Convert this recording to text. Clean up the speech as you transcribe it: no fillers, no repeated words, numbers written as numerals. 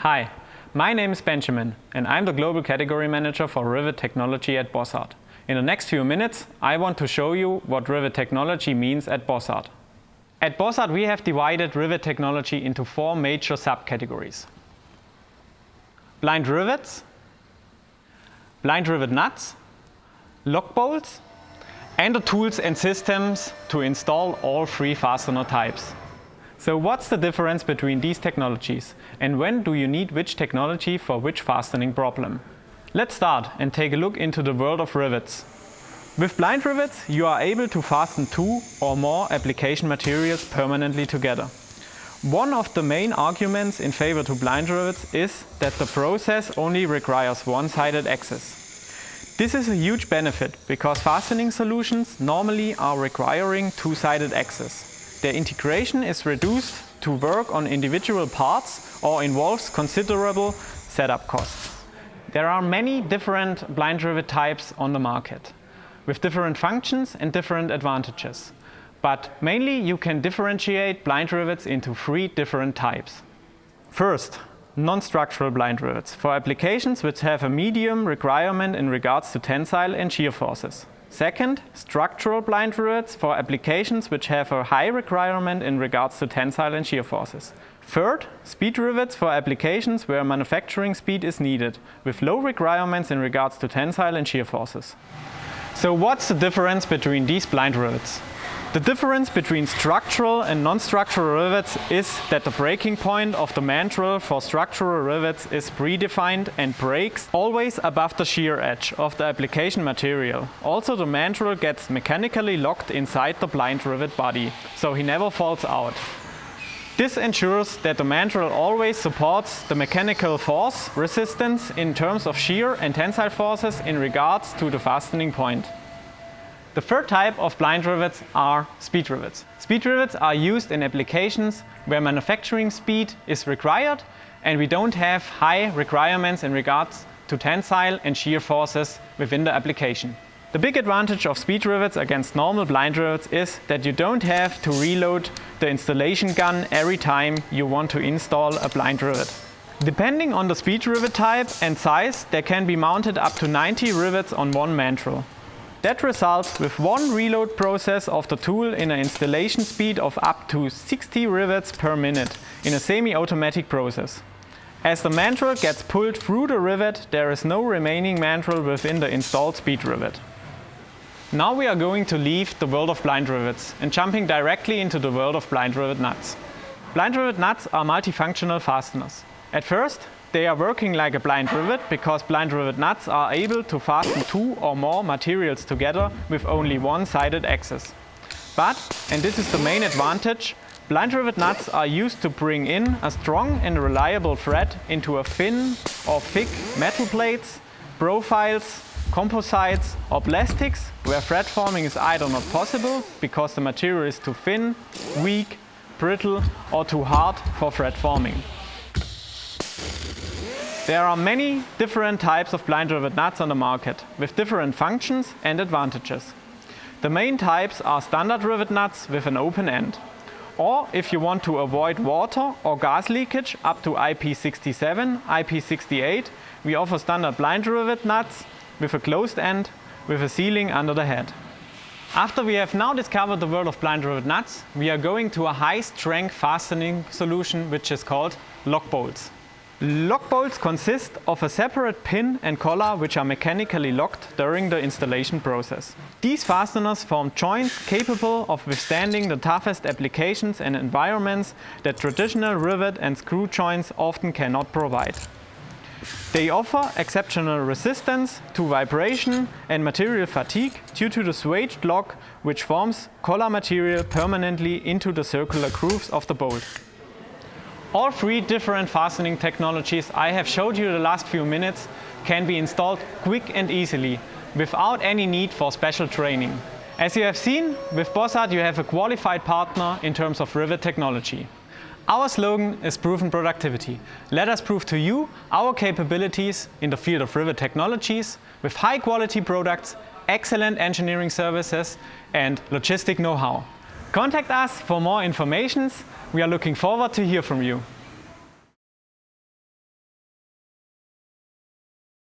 Hi, my name is Benjamin and I'm the Global Category Manager for Rivet Technology at Bossard. In the next few minutes, I want to show you what Rivet Technology means at Bossard. At Bossard, we have divided Rivet Technology into 4 major subcategories: blind rivets, blind rivet nuts, lockbolts, and the tools and systems to install all 3 fastener types. So what's the difference between these technologies, and when do you need which technology for which fastening problem? Let's start and take a look into the world of rivets. With blind rivets, you are able to fasten 2 or more application materials permanently together. One of the main arguments in favor to blind rivets is that the process only requires one-sided access. This is a huge benefit because fastening solutions normally are requiring 2-sided access. Their integration is reduced to work on individual parts or involves considerable setup costs. There are many different blind rivet types on the market, with different functions and different advantages. But mainly you can differentiate blind rivets into 3 different types. First, non-structural blind rivets for applications which have a medium requirement in regards to tensile and shear forces. Second, structural blind rivets for applications which have a high requirement in regards to tensile and shear forces. Third, speed rivets for applications where manufacturing speed is needed, with low requirements in regards to tensile and shear forces. So what's the difference between these blind rivets? The difference between structural and non-structural rivets is that the breaking point of the mandrel for structural rivets is predefined and breaks always above the shear edge of the application material. Also, the mandrel gets mechanically locked inside the blind rivet body, so he never falls out. This ensures that the mandrel always supports the mechanical force resistance in terms of shear and tensile forces in regards to the fastening point. The third type of blind rivets are speed rivets. Speed rivets are used in applications where manufacturing speed is required and we don't have high requirements in regards to tensile and shear forces within the application. The big advantage of speed rivets against normal blind rivets is that you don't have to reload the installation gun every time you want to install a blind rivet. Depending on the speed rivet type and size, there can be mounted up to 90 rivets on one mandrel. That results with one reload process of the tool in an installation speed of up to 60 rivets per minute in a semi-automatic process. As the mandrel gets pulled through the rivet, there is no remaining mandrel within the installed speed rivet. Now we are going to leave the world of blind rivets and jumping directly into the world of blind rivet nuts. Blind rivet nuts are multifunctional fasteners. At first, they are working like a blind rivet because blind rivet nuts are able to fasten 2 or more materials together with only one-sided access. But, and this is the main advantage, blind rivet nuts are used to bring in a strong and reliable thread into a thin or thick metal plates, profiles, composites or plastics where thread forming is either not possible because the material is too thin, weak, brittle or too hard for thread forming. There are many different types of blind rivet nuts on the market, with different functions and advantages. The main types are standard rivet nuts with an open end. Or if you want to avoid water or gas leakage up to IP67, IP68, we offer standard blind rivet nuts with a closed end with a sealing under the head. After we have now discovered the world of blind rivet nuts, we are going to a high-strength fastening solution which is called lockbolts. Lockbolts consist of a separate pin and collar which are mechanically locked during the installation process. These fasteners form joints capable of withstanding the toughest applications and environments that traditional rivet and screw joints often cannot provide. They offer exceptional resistance to vibration and material fatigue due to the swaged lock which forms collar material permanently into the circular grooves of the bolt. All 3 different fastening technologies I have showed you the last few minutes can be installed quick and easily, without any need for special training. As you have seen, with Bossard you have a qualified partner in terms of rivet technology. Our slogan is proven productivity. Let us prove to you our capabilities in the field of rivet technologies with high quality products, excellent engineering services and logistic know-how. Contact us for more information. We are looking forward to hear from you.